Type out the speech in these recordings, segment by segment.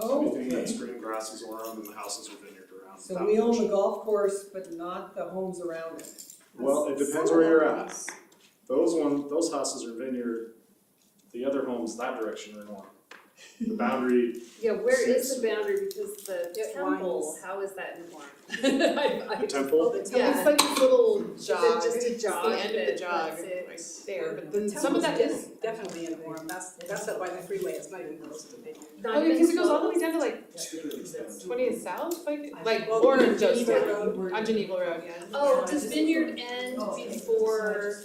Anything that's green grass is around and the houses are vineyard around. So that we own much. the golf course, but not the homes around it. Well, it depends where you're at. Those houses are vineyard, the other homes that direction are north. The boundary, Yeah, where is the boundary, because the It temple, winds. how is that informed? the temple, Yeah. It's like this little Is jog. it just a It's jog the end of that the jog, lets it- right there, but The then some of that temple's is. definitely informed, that's up by the freeway, it's not even close to Vineyard. Not Oh, yeah, even because it goes all the way close? down to like 20th South, like Well, or Geneva Joestown, Road. on Geneva Road, yeah. Oh, does Vineyard end before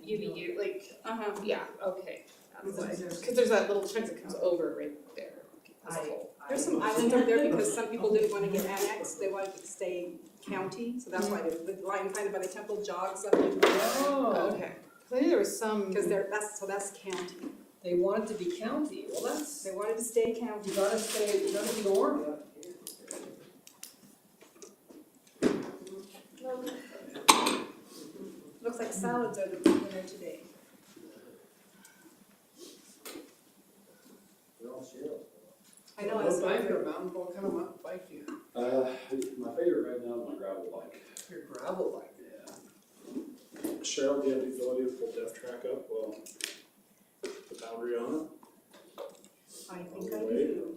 UVU, like, Uh-huh. Yeah, okay, that's why. because there's that little chunk that comes over right there as a whole. There's some islands up there because some people didn't wanna get annexed, they wanted to stay county, so that's why the line kind of by the temple jogs up into there. Oh, okay. 'Cause I knew there was some. Because that's county, They want it to be county, well, that's, they wanted to stay county. you gotta be north. Looks like salads are the big winner today. I know, it's What bike or mountain, what kind of bike do you have? My favorite right now is my gravel bike. Your gravel bike? Yeah. Cheryl, do you have the ability to pull Death Track up, well, the boundary on it? I think I do.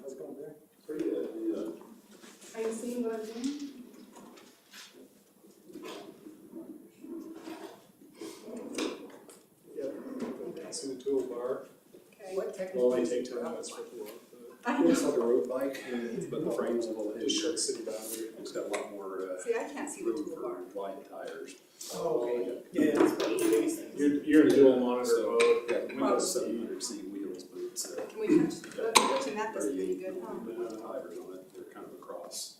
How's it going there? Pretty good, yeah. Are you seeing what I'm doing? Yep, see the toolbar, Okay. What will only technically take is 10 gravel minutes for bike? the walk, I It's know, like a road bike, but the frame's a little just heavier. short city boundary. It's got a lot more, see, I can't see the room toolbar. for wide tires. Oh, okay, yeah, that's one of the biggest things. You're in dual monitor So, mode. yeah, Windows Probably. 700C wheels, but it's, Can we touching that is really good, huh? tires on it, they're kind of across.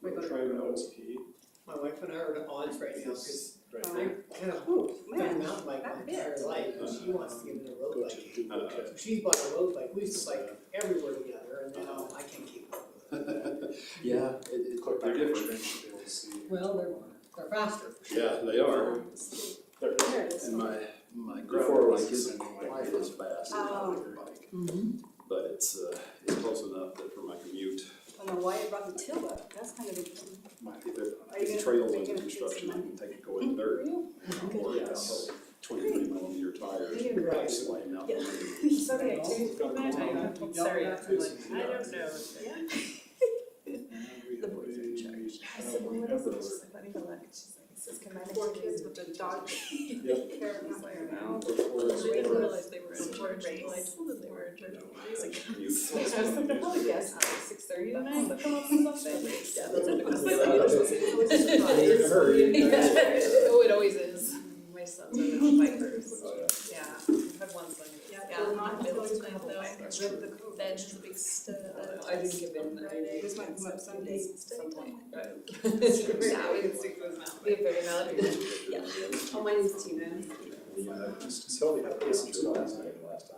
Wait, but Try Windows P. my wife and I are at odds right now, cause Right Oh. there. I kind of Ooh, done man, mountain bike my that entire fits. life, and she wants to get into a road Go bike. to Google Kit. So she's bought a road bike, we used to bike everywhere together, and now I can't keep up with it. Yeah, Click they're back on the different. screen, you'll be able to see. Well, they're faster. Yeah, they are, There. There it is. and my Before gravel it was bike isn't descending, quite as fast as my other bike. But it's close enough that for my commute, I don't know why I brought the till up, that's kind of a, if Are you it's gonna- trails are you under gonna construction, I fix can take it going dirt. Or Yes. 23mm tires, Right. sliding out. Yeah. Sorry, I changed my mind, Yeah. sorry, Yeah. I'm like, I don't know. The boys are in charge. I said, well, what is it? She's like, let me go look. She's like, it says combined. 4 kids with a dog. Yep. Carrot, not carrot. They didn't realize they were in charge until I told them they were in charge a few days ago. Commute. I was thinking, oh, yes, like 6:30 tonight, they'll come up with something. Yeah, that's what it was. Oh, it always is. My sons are the bikers. Yeah, I have one son. Yeah, we're not middle supposed to school have though. those. Rip the code. Benj is a big stud. I didn't give in. This might come up someday. Sometime. Right. Yeah, we can stick to his mouth. We have very valid. Yeah. Oh, mine is Tina. Sylvia had this until last night.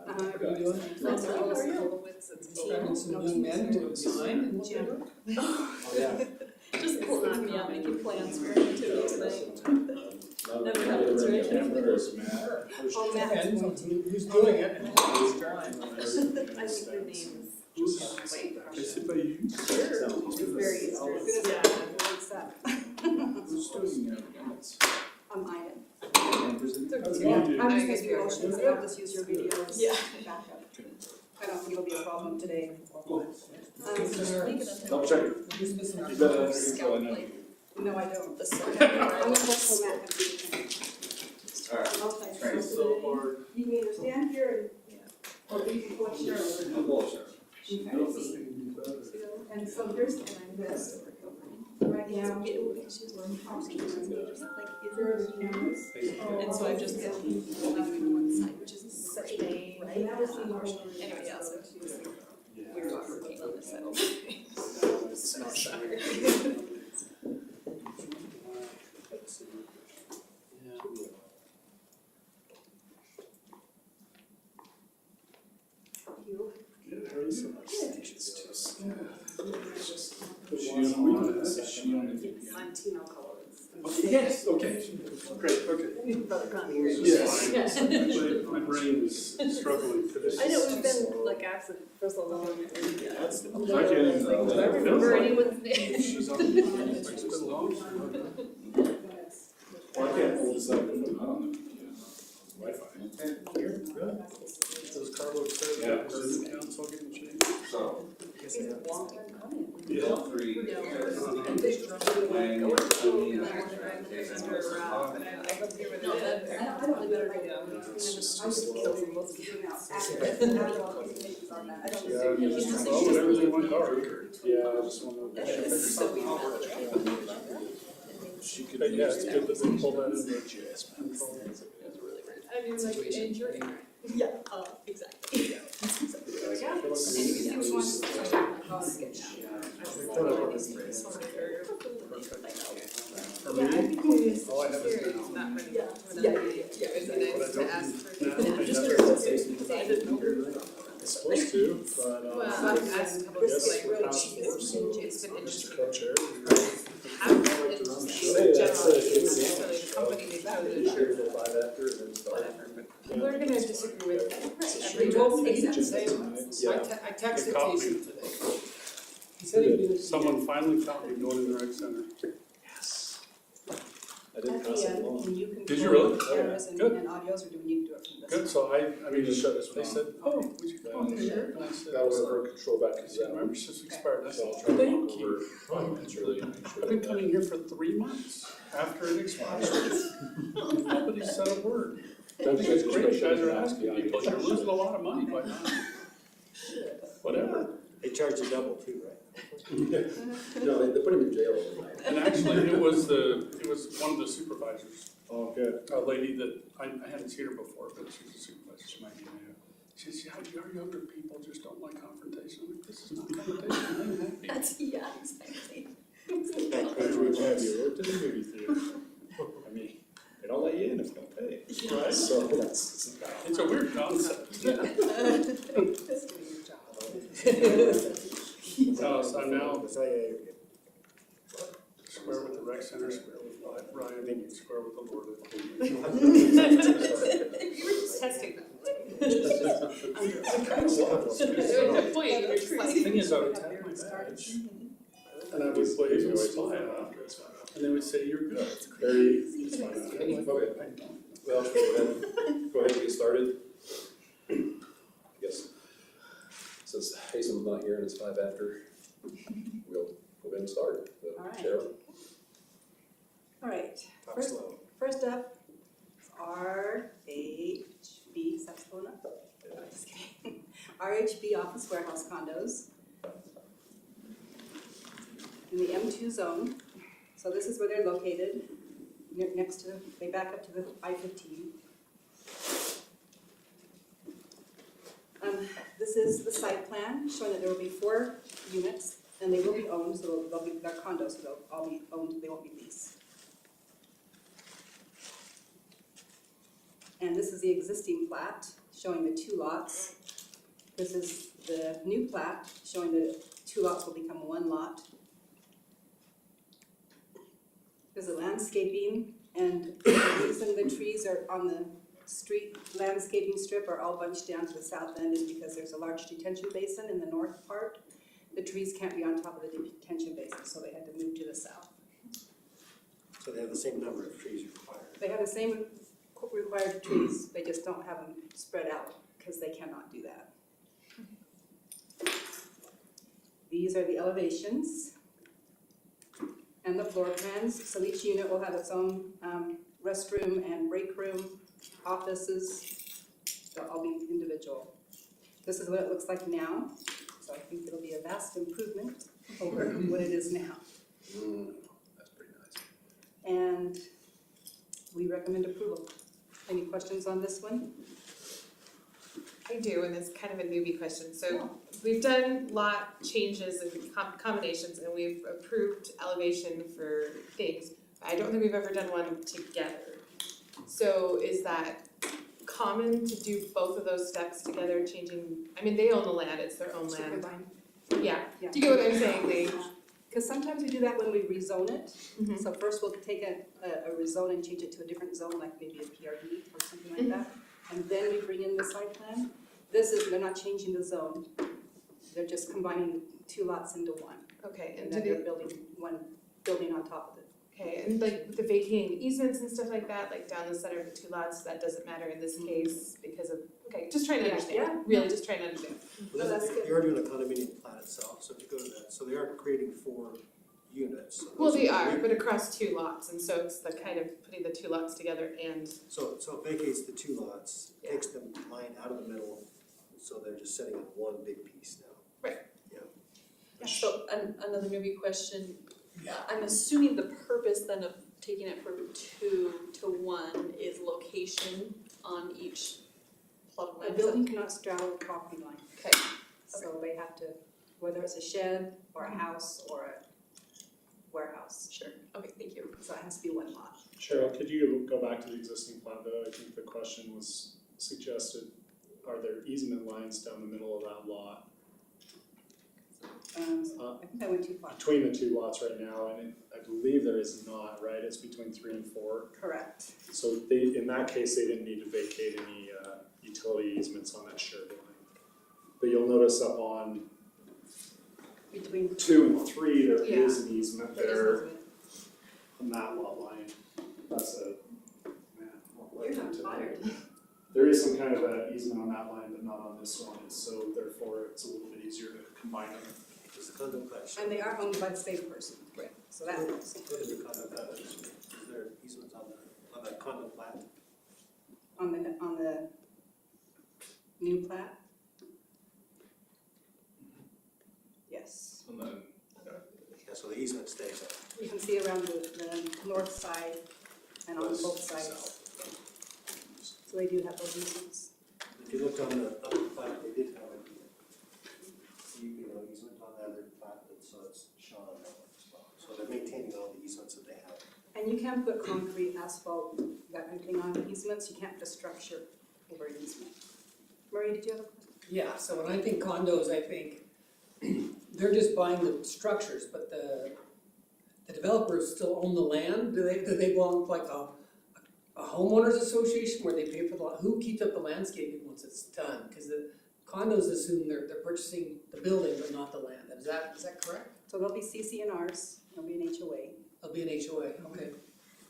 Uh-huh. What are you doing? That's all our little wits and Training some young men to sign and whatever? Yeah. Just pulling me out, making plans for activity tonight. Never happens, right? Oh, Matt. Depends on who's doing it and how it's done. I think their names. Wait. Sure. It's very Eastern. Yeah. What's that? I'm Ida. Yeah. I'm just gonna do motions, and I'll just use your videos as Yeah. backup. I don't think it'll be a problem today. Double check. We're just missing our. You better have your Scout info, I know. like No, I don't. the I'm second gonna row. let Matt have the. Alright. Okay. So far. You can either stand here or you can go here. And so here's, and I'm this. Right now. She's wearing housekeeping majors, like, is There's it? cameras. And so I just got on one side, which is such a pain, right? Anyway, yeah, so we were working on this side. It's not showing. Good, how are you so much? It's just. Is she on the I'm Tino Collins. Yes, okay, great, okay. Brother Connie here. Yes. My brain is struggling today. I know, we've been acts for so long. That's, I can't even. Do I remember anyone's name? she's on, it's been long. Well, I can't pull this up, I don't know. Wi-Fi. Here, really? Does Carlo say Yeah. that the council getting changed? So, Guess I have to- Yeah. all three. No. Lang, Go with the Tony, but I hope you were there. I don't live right now. It's just, I just killed them both. yeah, well, whatever they want to call her. Yeah, I just want to figure something out. She could, yeah, it's good that they pull that in the GIS control. I mean, like, and you're ignorant. Yeah, exactly. Yeah. For Yeah, I'd me, be curious, all I have is serious, now. not running Yeah. to another meeting. It'd be What I nice to don't ask need for. now, feedback. I Just never- because I didn't know. it's supposed to, but, Well, I've asked a couple of yes, like, we're really, task force, so it's been Mr. interesting. Co-chair. How interesting, Say generally, that's it. necessarily the company they chose, or whatever, but We're gonna disagree with every told me exact the same. I texted It caught me. Jason today. He said he'd be. Someone finally caught me going in the rec center. Yes. I didn't pass it At the along. end, can you control Did you really? cameras and Good. and audios, or do we need to do it from this? Good, so I mean, just shut this they one said, oh, would you come on here? And I said, That was for control back I to said, that. remember, since expired, I So said, I'll try to thank walk you. over, it's really make sure. I've been coming here for 3 months after it expired. Nobody said a word. I think it's great, you guys are asking people, you're losing a lot of money by not. Whatever. They charge you double too, right? No, they put him in jail overnight. And actually, it was one of the supervisors, Oh, good. a lady that, I hadn't seen her before, but she's a supervisor, she might be new. She says, yeah, our younger people just don't like confrontation. I'm like, this is not confrontation, I'm happy. That's, yeah, exactly. Which would have you wrote to the movie theater. I mean, they don't let you in if you don't pay. Right? So that's. It's a weird concept. Just doing your job. No, so I'm now So, yeah, square with the rec center, square with Ryan, and square with the Lord. You were just testing them. There was no point, you were just like. Thing is, I would tap my badge, and I would wave and smile, and they would say, you're good. Very. It's fine. Okay. I don't. Well, go ahead and get started. Yes. Since Hasten's not here and it's 5 after, we'll go ahead and start. So, All right. Cheryl? All right, talk slow. first up, RHB, is that slow enough? No, just kidding. RHB office warehouse condos in the M2 zone. So this is where they're located, next to, they back up to the I-15. This is the site plan showing that there will be 4 units and they will be owned, so they'll be, they're condos, so they'll all be owned, they won't be leased. And this is the existing plat showing the 2 lots. This is the new plat showing the 2 lots will become 1 lot. There's a landscaping, and the reason the trees are on the street landscaping strip are all bunched down to the south end is because there's a large detention basin in the north part. The trees can't be on top of the detention basin, so they had to move to the south. So they have the same number of trees required. They have the same required trees, they just don't have them spread out because they cannot do that. These are the elevations and the floor plans. So each unit will have its own restroom and break room, offices. They'll all be individual. This is what it looks like now. So I think it'll be a vast improvement over what it is now. That's pretty nice. And we recommend approval. Any questions on this one? I do, and it's kind of a newbie question. So we've done lot changes and combinations, and we've approved elevation for things. I don't think we've ever done one together. So is that common to do both of those steps together, changing, I mean, they own the land, it's their own Strip land. line. Yeah, Yeah. do you get what I'm saying? They, Because sometimes we do that when we rezone it. Mhm. So first we'll take a rezone and change it to a different zone, like maybe a PRD or something like that. And then we bring in the site plan. they're not changing the zone. They're just combining two lots into one. Okay, And and then do they're they, building one building on top of it. okay, and like with the vacating easements and stuff like that, like down the center of the two lots, that doesn't matter in this case because of, okay, just trying to Yeah, understand, yeah. really just trying to understand. Well, that's they good. are doing a condominium plan itself, so if you go to that, so they are creating 4 units. So Well, those they the are, three- but across two lots, and so it's the kind of putting the two lots together and, So it vacates the 2 lots, takes the line out of the middle, so they're just setting up one big piece now. So another newbie question, I'm assuming the purpose then of taking it from 2 to 1 is location on each plot of The land. building cannot straddle the property line, Okay, so they have to, whether it's a shed or a house or a warehouse, sure, okay, thank you. so it has to be one lot. Cheryl, could you go back to the existing plan though? I think the question was suggested, are there easement lines down the middle of that lot? I think I went too far. Between the two lots right now, and I believe there is not, right? It's between 3 and 4. Correct. So they, in that case, they didn't need to vacate any utility easements on that shared line. But you'll notice up on Between, 2 and 3, there is an easement there is there movement. on that lot line. That's a, man, what You're not today. tired. There is some kind of a easement on that line, but not on this one, and so therefore it's a little bit easier to combine them. Is the condo plat shown? And they are owned by the same person. Right. So that helps. What is the condo plat? Is there easements on the condo plat? On the new plat? Yes. Yeah, so the easement stays up. You can see around the north side and on both sides. So they do have those easements. If you looked on the plat, they did have a, easement on the other plat, so it's shown on that one as well. So they're maintaining all the easements that they have. And you can put concrete, asphalt, that kind of thing on easements, you can't put a structure over an easement. Marie, did you have a question? Yeah, so when I think condos, I think they're just buying the structures, but the developers still own the land? Do they belong to like a homeowners association where they pay for the, who keeps up the landscaping once it's done? Cause the condos assume they're purchasing the building but not the land, is that correct? So there'll be CC&Rs, there'll be an HOA. It'll be an HOA, okay.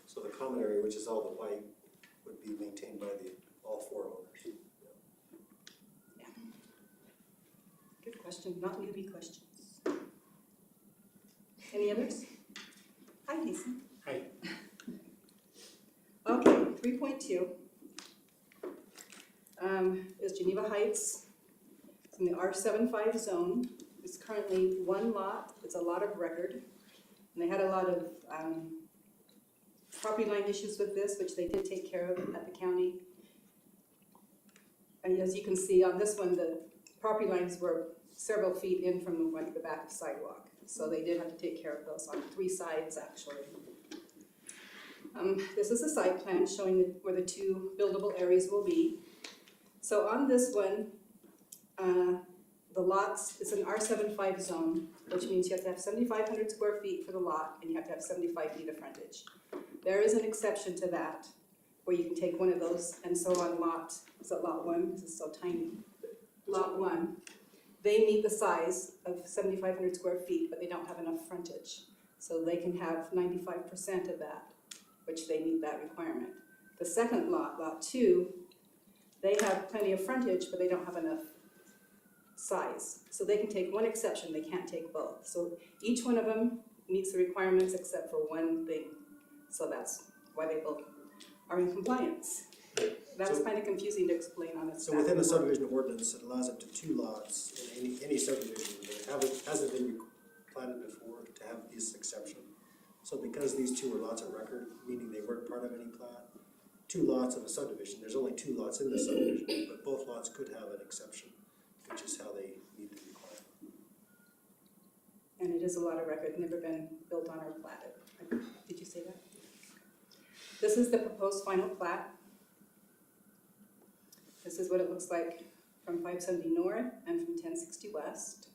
So the common area, which is all the white, would be maintained by all 4 owners. Good question, not newbie questions. Any others? Hi, Jason. Hi. Okay, 3.2. Is Geneva Heights. It's in the R75 zone. It's currently one lot, it's a lot of record. And they had a lot of property line issues with this, which they did take care of at the county. And as you can see on this one, the property lines were several feet in from like the back of the sidewalk. So they did have to take care of those on 3 sides actually. This is a site plan showing where the 2 buildable areas will be. So on this one, the lots, it's an R75 zone, which means you have to have 7,500 square feet for the lot and you have to have 75 feet of frontage. There is an exception to that, where you can take one of those, and so on lot, is it lot 1, because it's so tiny? Lot 1, they meet the size of 7,500 square feet, but they don't have enough frontage. So they can have 95% of that, which they meet that requirement. The second lot, lot 2, they have plenty of frontage, but they don't have enough size. So they can take one exception, they can't take both. So each one of them meets the requirements except for one thing. So that's why they both are in compliance. That was kind of confusing to explain on its. So within the subdivision ordinance, it allows up to 2 lots in any subdivision. It hasn't been platted before to have this exception. So because these 2 are lots of record, meaning they weren't part of any plat, 2 lots of a subdivision, there's only 2 lots in the subdivision, but both lots could have an exception, which is how they meet the requirement. And it is a lot of record, never been built on or platted. Did you say that? This is the proposed final plat. This is what it looks like from 570 north and from 1060 west.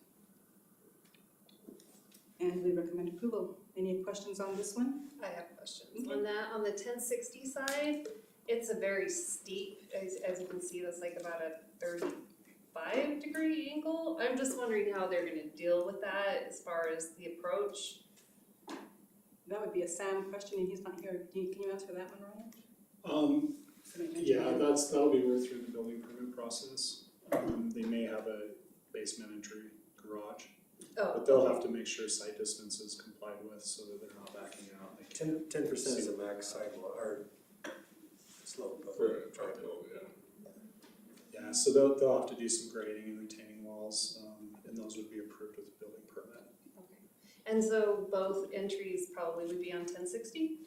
And we recommend approval. Any questions on this one? I have questions. On that, on the 1060 side, it's a very steep, as you can see, that's like about a 30 45-degree angle. I'm just wondering how they're gonna deal with that as far as the approach. That would be a Sam question, and he's not here. Can you answer that one, Ryan? Can I mention Yeah, that? that'll be worked through the building permit process. They may have a basement entry garage, but they'll have to make sure site distance is complied with so that they're not backing out. They can't- 10% is the max sidewalk, or slope of For a driveway. Yeah, so they'll have to do some grading and retaining walls, and those would be approved with the building permit. And so both entries probably would be on 1060?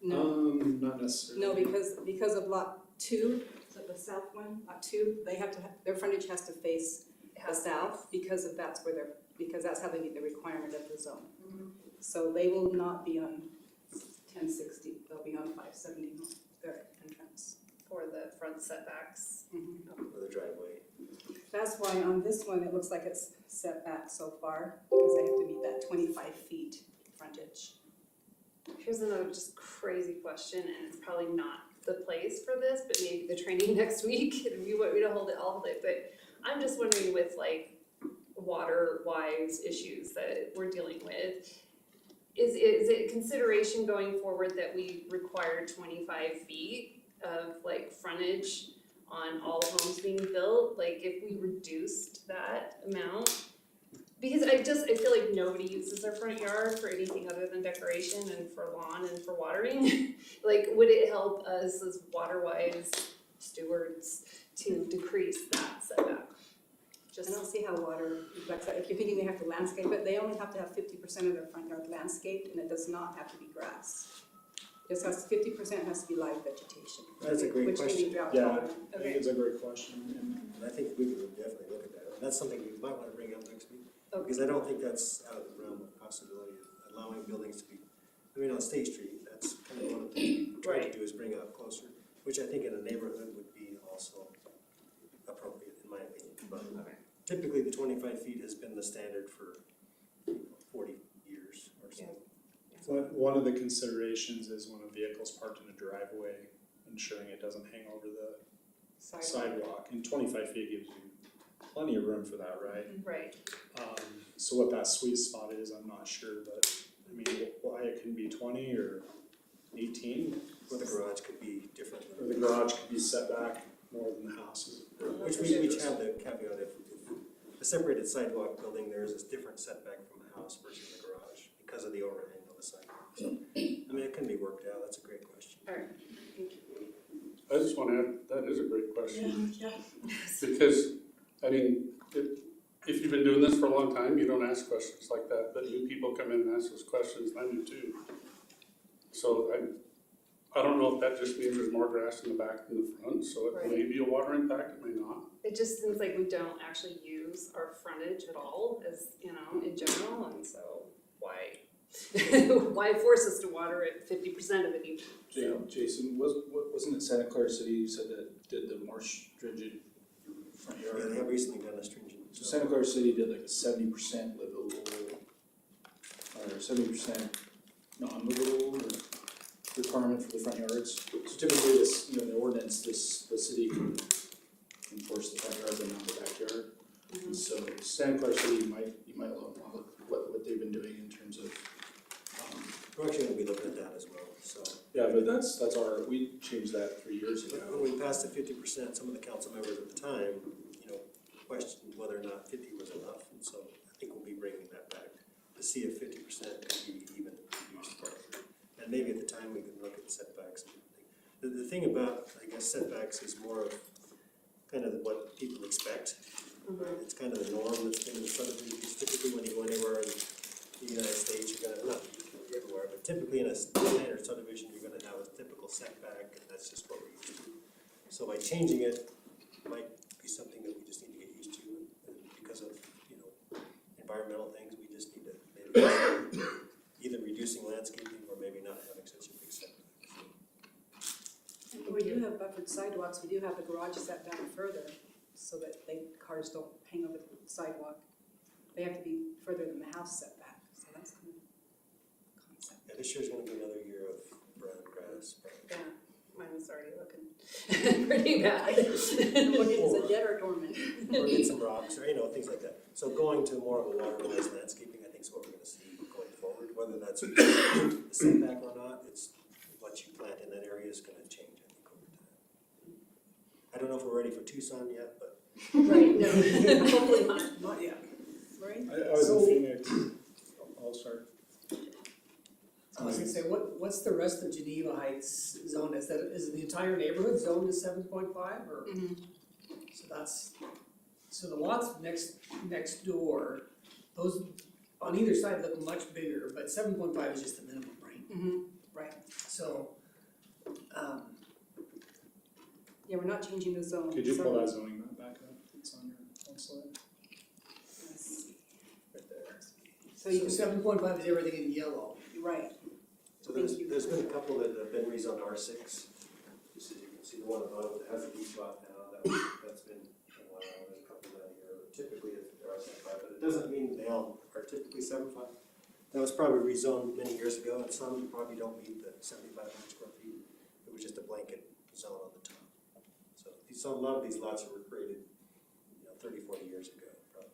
No, Not necessarily. no, because of lot 2, so the south one, lot 2, they have to, their frontage has to face the south because that's how they meet the requirement of the zone. So they will not be on 1060, they'll be on 570, their entrance. For the front setbacks. For the driveway. That's why on this one, it looks like it's set back so far, because they have to meet that 25 feet frontage. Here's another just crazy question, and it's probably not the place for this, but maybe the training next week, if you want me to hold it, I'll hold it, but I'm just wondering with like water-wise issues that we're dealing with, is it consideration going forward that we require 25 feet of like frontage on all homes being built, like if we reduced that amount? Because I feel like nobody uses their front yard for anything other than decoration and for lawn and for watering. Like, would it help us as water-wise stewards to decrease that setback? I don't see how water reflects that. If you're thinking they have to landscape it, they only have to have 50% of their front yard landscaped, and it does not have to be grass. Just has, 50% has to be live vegetation. That's a great which can be question. drought Yeah. tolerant. I think it's a great question, and And I think we could definitely look at that. And that's something we might want to bring up next week. Okay. Because I don't think that's out of the realm of possibility of allowing buildings to be, I mean, on State Street, that's kind of one of the things we try to do is bring it up closer, which I think in a neighborhood would be also appropriate, in my opinion. But typically, the 25 feet has been the standard for 40 years or so. one of the considerations is when a vehicle's parked in a driveway, ensuring it doesn't hang over the sidewalk, and 25 feet gives you plenty of room for that, right? Right. So what that sweet spot is, I'm not sure, but I mean, why it can be 20 or 18, Or the garage could be different. or the garage could be set back more than the house is. Which we have the caveat, if a separated sidewalk building, there is a different setback from the house versus the garage because of the overhang of the sidewalk. So, I mean, it can be worked out, that's a great question. Alright. I just want to add, that is a great question. Yeah. Because, I mean, if you've been doing this for a long time, you don't ask questions like that, but new people come in and ask those questions, and I do too. So I don't know if that just means there's more grass in the back than the front, so it may be a water impact, it may not. It just seems like we don't actually use our frontage at all, as, you know, in general, and so why? Why force us to water it 50% of it even? Jason, wasn't it Santa Clara City you said that did the more stringent front yard? Yeah, they have recently done a stringent. So Santa Clara City did like a 70% livable, or 70% non-livable requirement for the front yards. So typically this, you know, in the ordinance, the city can enforce the front yard but not the backyard. And so Santa Clara City, you might look what they've been doing in terms of, We're actually gonna be looking at that as well, so. yeah, but that's we changed that 3 years ago. But when we passed the 50%, some of the council members at the time, you know, questioned whether or not 50 was enough, and so I think we'll be bringing that back to see if 50% can be even reduced. And maybe at the time we can look at setbacks and everything. The thing about, I guess, setbacks is more of kind of what people expect. It's kind of the norm that's been in the subdivisions. Typically, when you go anywhere in the United States, you're gonna, not everywhere, but typically in a standard subdivision, you're gonna have a typical setback, and that's just what we're used to. So by changing it, might be something that we just need to get used to, and because of, you know, environmental things, we just need to maybe either reducing landscaping or maybe not having such a big setback. We do have buffered sidewalks, we do have the garage set back further, so that cars don't hang over the sidewalk. They have to be further than the house setback, so that's kind of the concept. Yeah, this year's gonna be another year of brown grass. Yeah. Mine was already looking pretty bad. Is it dead or dormant? Or get some rocks, or, you know, things like that. So going to more of a waterwise landscaping, I think is what we're gonna see going forward, whether that's a setback or not, it's what you plant in that area is gonna change, I think, over time. I don't know if we're ready for Tucson yet, but Right, no, hopefully not. Not yet. Right? I was So- in Phoenix, I'll start. I was gonna say, what's the rest of Geneva Heights zone? Is the entire neighborhood zoned to 7.5 or? Mhm. So the lots next door, those on either side look much bigger, but 7.5 is just the minimum, right? Mhm, right. So, Yeah, we're not changing the zone. Could you so- pull that zoning map back up? It's on your own slide. Let's see. Right there. So you so can, 7.5 is everything in yellow. right, so Thank you. there's been a couple that have been rezoned R6. Just as you can see, the one above that has a beach lot now, that's been a while, there's a couple down here, typically it's R75, but it doesn't mean they all are typically 75. That was probably rezoned many years ago, and some probably don't meet the 7,500 square feet. It was just a blanket zone on the top. So a lot of these lots were created, 30, 40 years ago, probably.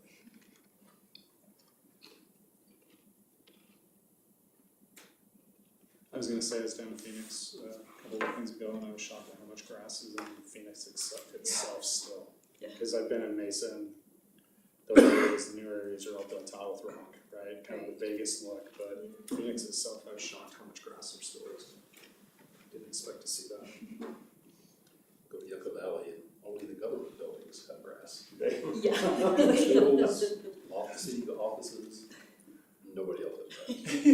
I was gonna say I was down in Phoenix a couple of weekends ago and I was shocked at how much grass is in Phoenix itself still. Yeah. Cause I've been in Mesa and those areas, the new areas are all built tile with rock, right? Kind of the Vegas look, but Phoenix itself, I was shocked how much grass there still is. Didn't expect to see that. Go to Yucca Valley and only the government buildings have grass. Yeah. Schools, city offices, nobody else has grass.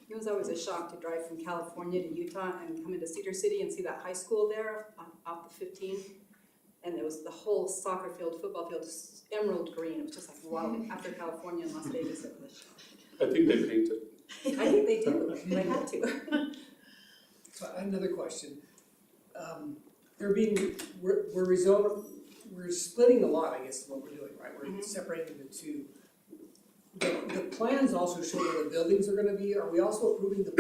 it was always a shock to drive from California to Utah and come into Cedar City and see that high school there off the 15. And it was the whole soccer field, football field, just emerald green. It was just like, wow, after California and Las Vegas, it was a shock. I think they painted. I think they do, they had to. So I have another question. We're splitting the lot, I guess is what we're doing, right? We're Mhm. separating the two. The plans also show where the buildings are gonna be. Are we also approving the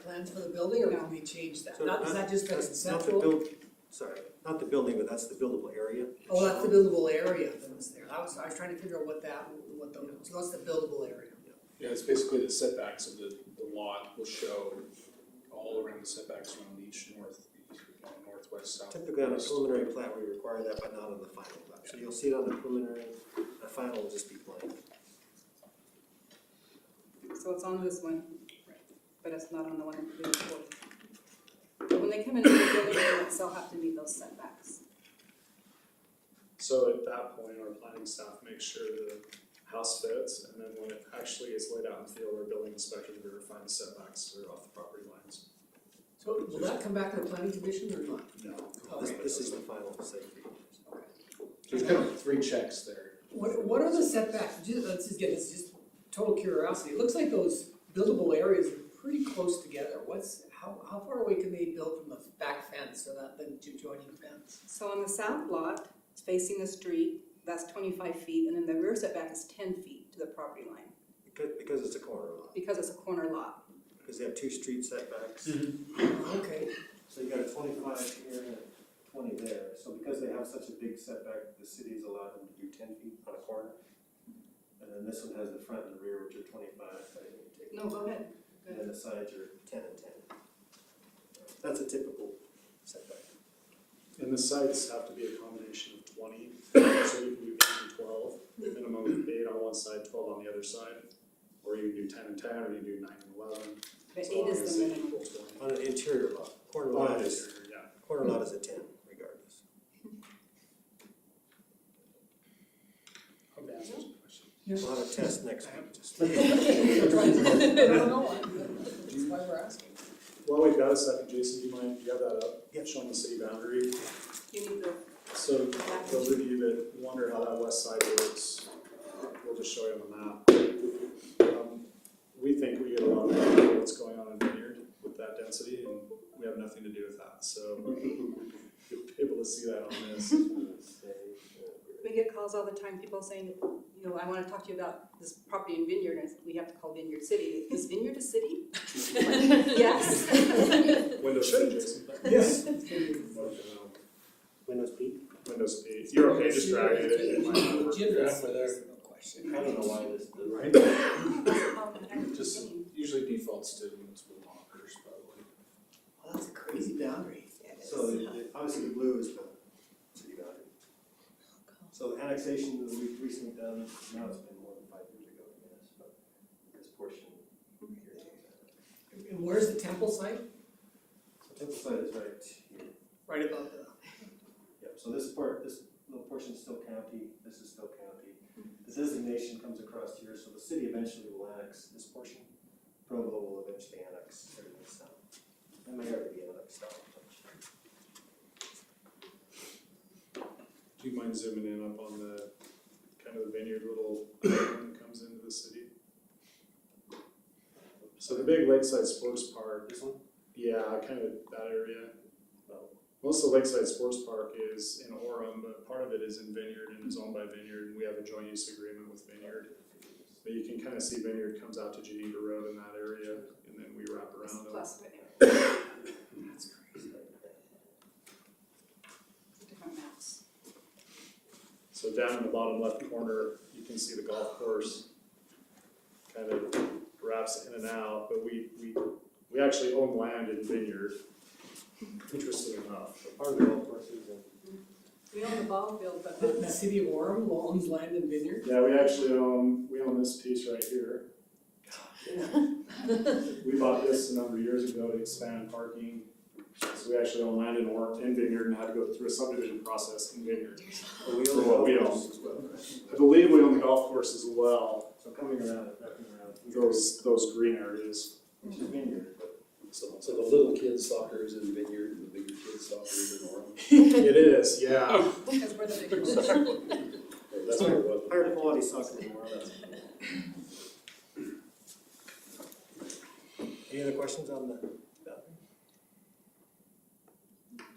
plans for the building, or can we change that? So Is that just a that's not the conceptual? not the building, but that's the buildable area. Oh, that's the buildable area that was there. I was trying to figure out what so that's the buildable area. Yeah, it's basically the setbacks of the lot will show all around the setbacks around each northwest, south. Typically on a preliminary plat, we require that, but not on the final plat. So you'll see it on the preliminary, the final will just be blank. So it's on this one, but it's not on the one in the report. But when they come into the building, they'll have to meet those setbacks. So at that point, our planning staff makes sure the house fits, and then when it actually is laid out in the field, our building inspector will verify the setbacks are off the property lines. So will that come back to the planning commission or not? No. This is the final safety. There's kind of 3 checks there. What are the setbacks? This is just total curiosity. It looks like those buildable areas are pretty close together. How far away can they build from the back fence or the adjoining fence? So on the south lot, it's facing the street, that's 25 feet, and then the rear setback is 10 feet to the property line, Because it's a corner lot, because it's a corner lot. because they have 2 street setbacks. Okay. So you got a 25 here and a 20 there. So because they have such a big setback, the city's allowed them to do 10 feet on a corner. And then this one has the front and the rear, which are 25. I didn't take No, go ahead. And then the sides are 10 and 10. That's a typical setback. And the sites have to be a combination of 20, so you can do 8 and 12, a minimum of 8 on one side, 12 on the other side. Or you can do 10 and 10, or you do 9 and 11. But as 8 long is as the they minimum. equal 20. On an interior lot, corner On lot an is, exterior, yeah. corner lot is a 10 regardless. Hope that answers your question. We'll have a test next week. Just- I don't know. That's why we're asking. While we've got a second, Jason, do you have that up? Yeah. Showing the city boundary. You need the, So those of you that wonder how that west side works, we'll just show you on the map. We think we get a lot of what's going on in Vineyard with that density, and we have nothing to do with that, so you'll be able to see that on this. we get calls all the time, people saying, you know, I wanna talk to you about this property in Vineyard, and we have to call Vineyard City. Is Vineyard a city? Yes. Windows P, Jason. Yes. Windows P? Windows P. You're okay, just dragging it, it might not work. No question. I don't know why this, right? It just usually defaults to municipal lockers, probably. Well, that's a crazy boundary. So obviously the blue is the city boundary. So the annexation that we've recently done, now it's been more than 5 years ago, I guess, but this portion here. And where's the temple site? So Temple site is right here. Right above the. Yep, so this little portion is still county, this is still county. The designation comes across here, so the city eventually will annex this portion. Provo will eventually annex everything south. That may already be annexed south. Do you mind zooming in up on the, kind of the vineyard little island that comes into the city? So the big Lakeside Sports Park, This one? yeah, kind of that area. Most of the Lakeside Sports Park is in Orem, but part of it is in Vineyard and is owned by Vineyard, and we have a joint use agreement with Vineyard. But you can kind of see Vineyard comes out to Geneva Road in that area, and then we wrap around it. Plus Vineyard. That's crazy. Different maps. So down in the bottom left corner, you can see the golf course kind of wraps in and out, but we actually own land in Vineyard, interesting enough. So part of the golf course is in. We own the ball field, but The city of Orem owns land in Vineyard? Yeah, we actually own this piece right here. We bought this a number of years ago to expand parking. So we actually own land in Vineyard and had to go through a subdivision process in Vineyard. But we For own what we the golf own. course as well, right? I believe we own the golf course as well, So coming around, wrapping around. those green areas. Which is Vineyard, but So the little kids soccer is in Vineyard and the bigger kids soccer is in Orem. It is, yeah. because we're the big ones. That's what it was. higher quality soccer than more. Any other questions on the boundary?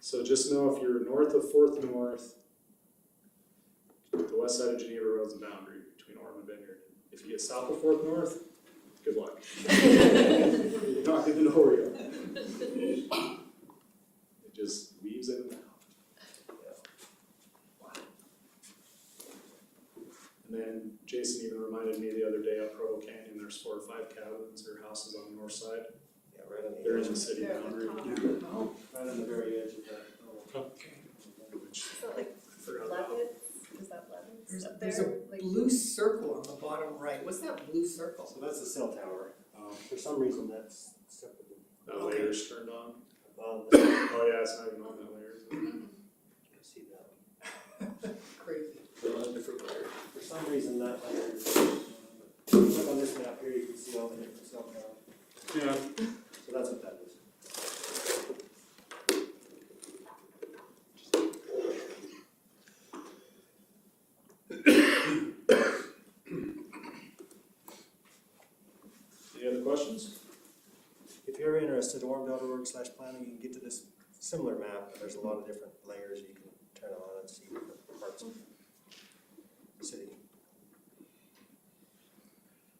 So just know if you're north of Fourth North, the west side of Geneva Road's the boundary between Orem and Vineyard. If you get south of Fourth North, good luck. You're not gonna know where you are. It just weaves in and out. And then Jason even reminded me the other day at Provo Canyon, there's 4 or 5 cabins or houses on the north side. Yeah, right on the They're edge. in the city They're at the boundary. top. Right on the very edge of that. Which Is that like I forgot about. Levitt? Is that Levitt up there? There's a Like- blue circle on the bottom right. What's that blue circle? So that's the cell tower. For some reason, that's separate. That layer's turned on. Well, Oh yeah, it's not even on that layer. Is it? see that. Crazy. Different layer. For some reason, that layer, if you look on this map here, you can see all the different cell towers. Yeah. So that's what that is. Any other questions? If you're interested, orem.org/planning, you can get to this similar map, but there's a lot of different layers you can turn on and see different parts of the city.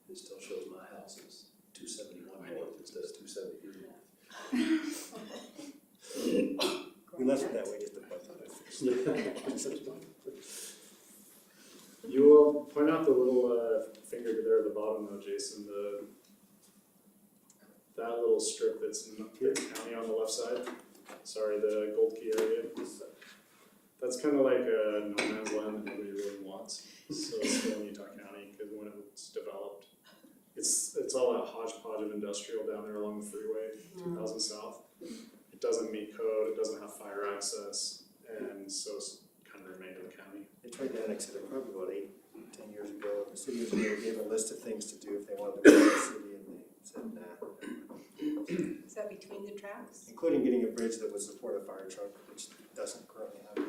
It still shows my house is 271 north instead of 273 north. We left it that way just to put You will point out the little finger there at the bottom though, Jason, that little strip that's in the county on the left side. Sorry, the Gold Key area. That's kind of like a no man's land that nobody really wants. So it's still in Utah County because when it was developed, it's all that hodgepodge of industrial down there along the freeway, 2000 south. It doesn't meet code, it doesn't have fire access, and so it's kind of remained in the county. They tried to annex it probably about 8-10 years ago. The city engineer gave a list of things to do if they wanted to go to the city, and they said nah. Is that between the tracks? Including getting a bridge that would support a fire truck, which doesn't currently have.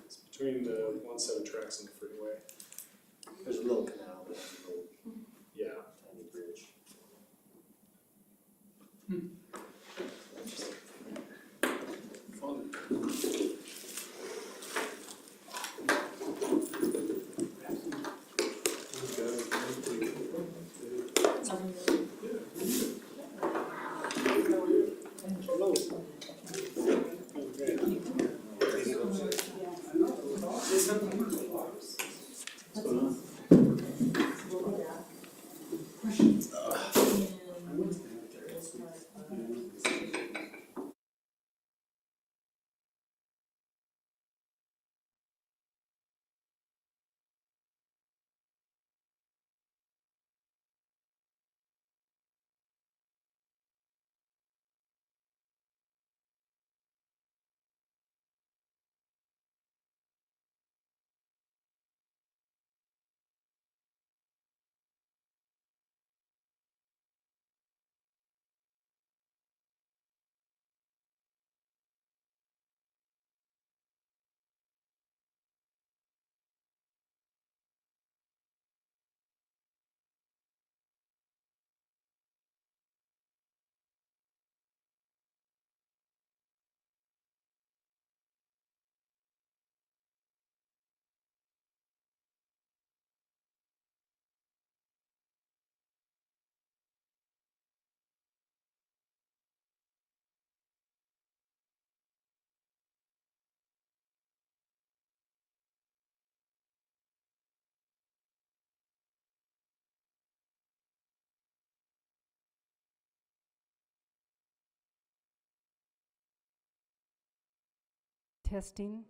It's between the one set of tracks and the freeway. There's a little canal, but there's a little Yeah. tiny bridge. Testing.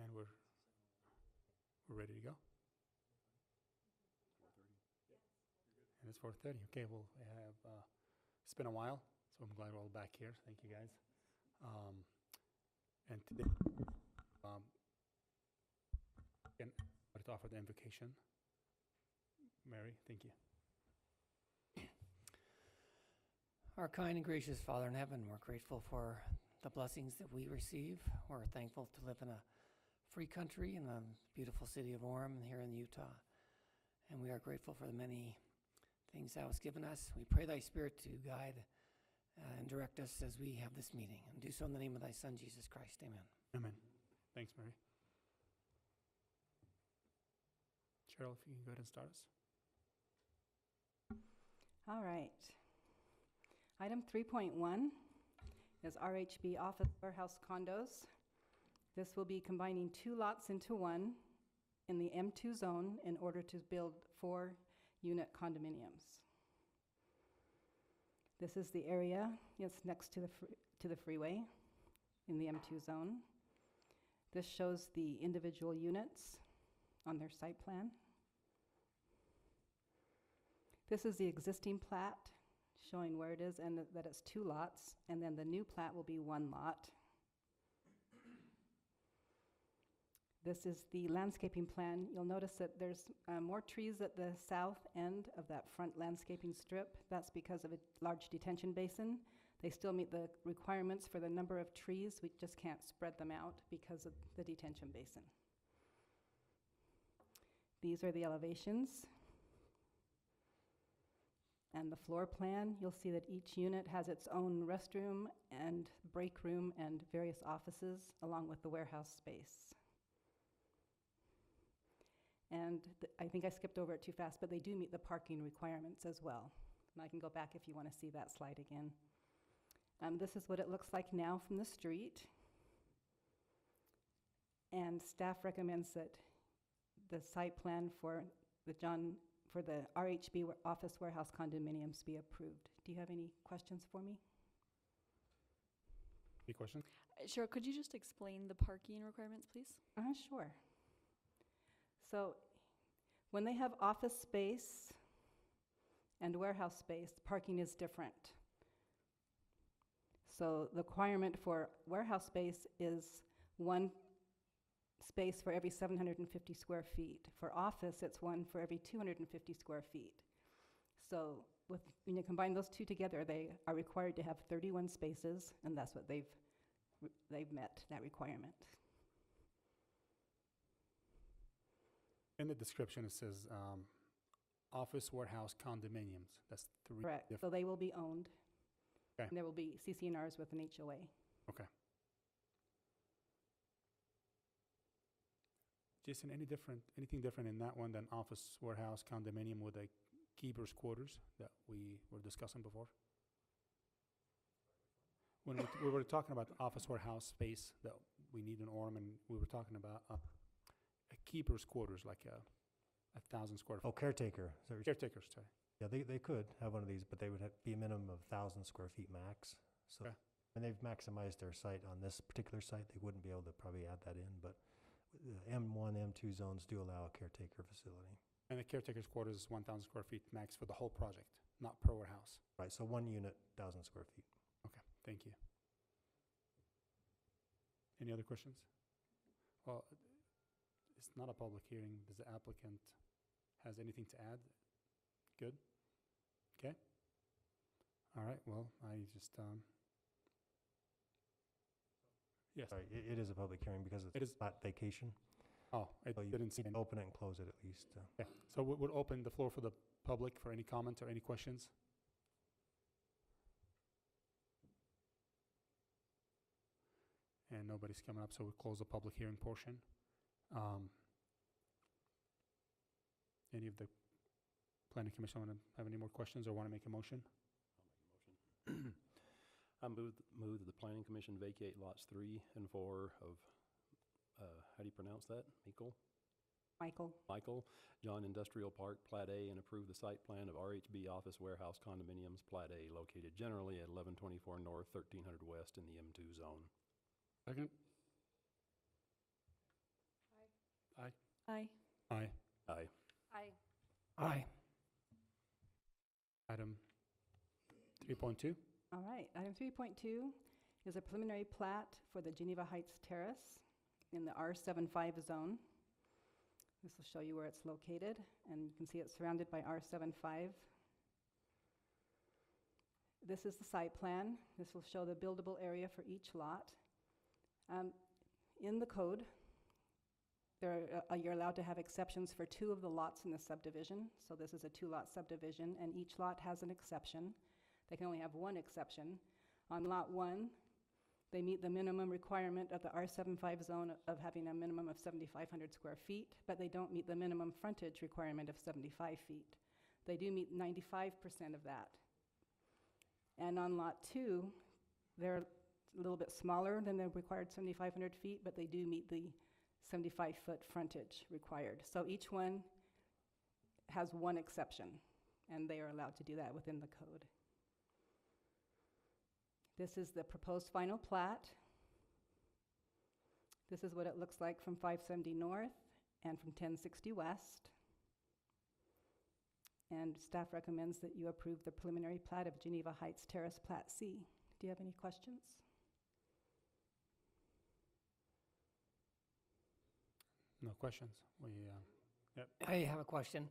And we're ready to go. And it's 4:30. Okay, well, we have, it's been a while, so I'm glad we're all back here. Thank you, guys. And today, again, I'd like to offer the invocation. Mary, thank you. Our kind and gracious Father in heaven, we're grateful for the blessings that we receive. We're thankful to live in a free country in the beautiful city of Orem here in Utah. And we are grateful for the many things thou hast given us. We pray thy Spirit to guide and direct us as we have this meeting. And do so in the name of thy Son, Jesus Christ. Amen. Amen. Thanks, Mary. Cheryl, if you can go ahead and start us. All right. Item 3.1 is RHB office warehouse condos. This will be combining 2 lots into one in the M2 zone in order to build 4-unit condominiums. This is the area. It's next to the freeway in the M2 zone. This shows the individual units on their site plan. This is the existing plat showing where it is and that it's 2 lots, and then the new plat will be 1 lot. This is the landscaping plan. You'll notice that there's more trees at the south end of that front landscaping strip. That's because of a large detention basin. They still meet the requirements for the number of trees. We just can't spread them out because of the detention basin. These are the elevations. And the floor plan, you'll see that each unit has its own restroom and break room and various offices along with the warehouse space. And I think I skipped over it too fast, but they do meet the parking requirements as well. And I can go back if you want to see that slide again. This is what it looks like now from the street. And staff recommends that the site plan for the RHB office warehouse condominiums be approved. Do you have any questions for me? Any questions? Cheryl, could you just explain the parking requirements, please? Sure. So when they have office space and warehouse space, parking is different. So the requirement for warehouse space is 1 space for every 750 square feet. For office, it's 1 for every 250 square feet. So when you combine those two together, they are required to have 31 spaces, and that's what they've met, that requirement. In the description, it says office warehouse condominiums. That's 3 Correct. different. So they will be owned. Okay. And there will be CC&Rs with an HOA. Okay. Jason, anything different in that one than office warehouse condominium with the keeper's quarters that we were discussing before? When we were talking about the office warehouse space that we need in Orem, and we were talking about a keeper's quarters, like a 1,000 square feet. Oh, caretaker. So Caretakers, sorry. yeah, they could have one of these, but they would be a minimum of 1,000 square feet max. So, Okay. and they've maximized their site on this particular site. They wouldn't be able to probably add that in, but the M1, M2 zones do allow a caretaker facility. And the caretaker's quarters is 1,000 square feet max for the whole project, not per warehouse. Right, so 1 unit, 1,000 square feet. Okay, thank you. Any other questions? Well, it's not a public hearing. Does the applicant has anything to add? Good? Okay. All right, well, I just, Yes. Sorry, it is a public hearing because It it's is- not vacation. Oh, I So you didn't see can any. open it and close it at least. Yeah, so we'll open the floor for the public for any comments or any questions. And nobody's coming up, so we'll close the public hearing portion. Any of the planning commission want to have any more questions or want to make a motion? I'll make a motion. I move that the planning commission vacate lots 3 and 4 of, how do you pronounce that? Michael John Industrial Park, Plat A, and approve the site plan of RHB Office Warehouse Condominiums, Plat A, located generally at 1124 North, 1300 West in the M2 zone. Second? Aye. Aye. Aye. Aye. Aye. Item 3.2? All right, item 3.2 is a preliminary plat for the Geneva Heights Terrace in the R75 zone. This will show you where it's located, and you can see it's surrounded by R75. This is the site plan. This will show the buildable area for each lot. In the code, you're allowed to have exceptions for 2 of the lots in the subdivision. So this is a 2-lot subdivision, and each lot has an exception. They can only have 1 exception. On lot 1, they meet the minimum requirement of the R75 zone of having a minimum of 7,500 square feet, but they don't meet the minimum frontage requirement of 75 feet. They do meet 95% of that. And on lot 2, they're a little bit smaller than the required 7,500 feet, but they do meet the 75-foot frontage required. So each one has 1 exception, and they are allowed to do that within the code. This is the proposed final plat. This is what it looks like from 570 North and from 1060 West. And staff recommends that you approve the preliminary plat of Geneva Heights Terrace Plat C. Do you have any questions? No questions. I have a question.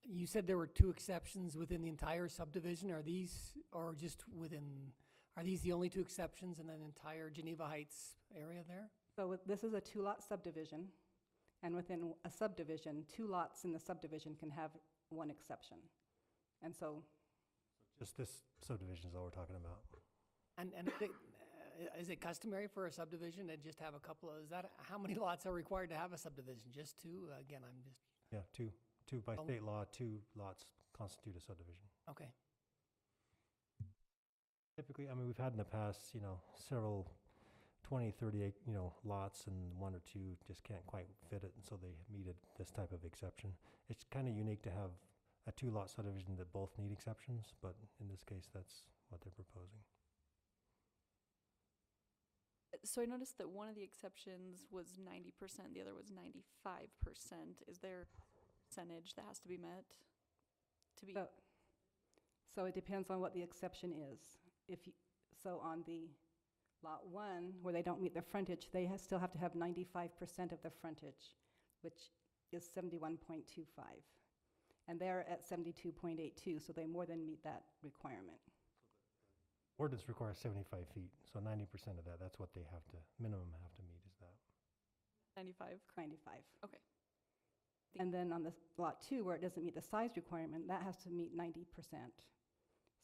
You said there were 2 exceptions within the entire subdivision. Are these, or just within, are these the only 2 exceptions in the entire Geneva Heights area there? So this is a 2-lot subdivision, and within a subdivision, 2 lots in the subdivision can have 1 exception. And so Just this subdivision is all we're talking about. And is it customary for a subdivision to just have a couple of, how many lots are required to have a subdivision? Just 2? Again, I'm just, Yeah, 2 by state law, 2 lots constitute a subdivision. okay. Typically, I mean, we've had in the past, several 20, 30, lots, and 1 or 2 just can't quite fit it, and so they needed this type of exception. It's kind of unique to have a 2-lot subdivision that both need exceptions, but in this case, that's what they're proposing. So I noticed that one of the exceptions was 90%, the other was 95%. Is there a percentage that has to be met to be? So it depends on what the exception is. So on the lot 1, where they don't meet the frontage, they still have to have 95% of the frontage, which is 71.25. And they're at 72.82, so they more than meet that requirement. Ordinance requires 75 feet, so 90% of that, that's what they minimum have to meet is that. 95? 95. Okay. And then on the lot 2, where it doesn't meet the size requirement, that has to meet 90%.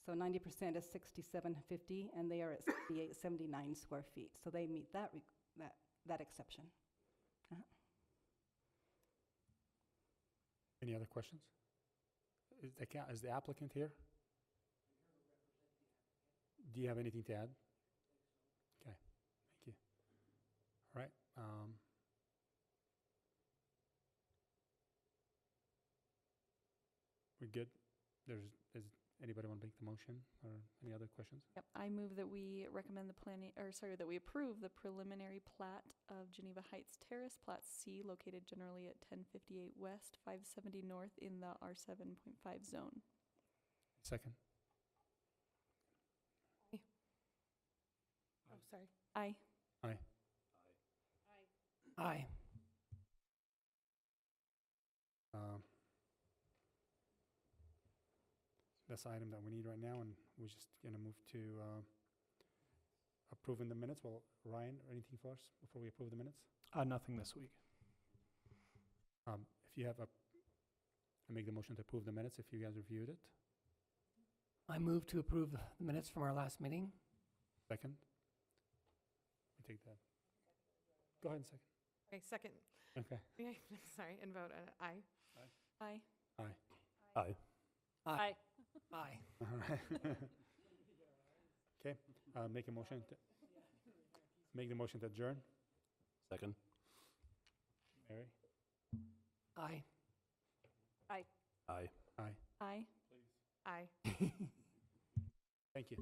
So 90% is 6750, and they are at 7879 square feet. So they meet that exception. Any other questions? Is the applicant here? Do you have anything to add? Okay, thank you. All right. We're good? Does anybody want to make the motion or any other questions? Yep, I move that we recommend that we approve the preliminary plat of Geneva Heights Terrace, Plat C, located generally at 1058 West, 570 North in the R7.5 zone. Second. Oh, sorry. Aye. Aye. Aye. That's the item that we need right now, and we're just going to move to approving the minutes. Well, Ryan, anything for us before we approve the minutes? Nothing this week. If you have I make the motion to approve the minutes if you guys reviewed it. I move to approve the minutes from our last meeting. Second? We take that. Go ahead and second. Okay, second, Okay. okay, sorry, and vote aye. Aye. Aye. Aye. Aye. Aye. All right. Okay, make the motion to adjourn. Second. Mary? Aye. Aye. Aye. Aye. Aye. Thank you.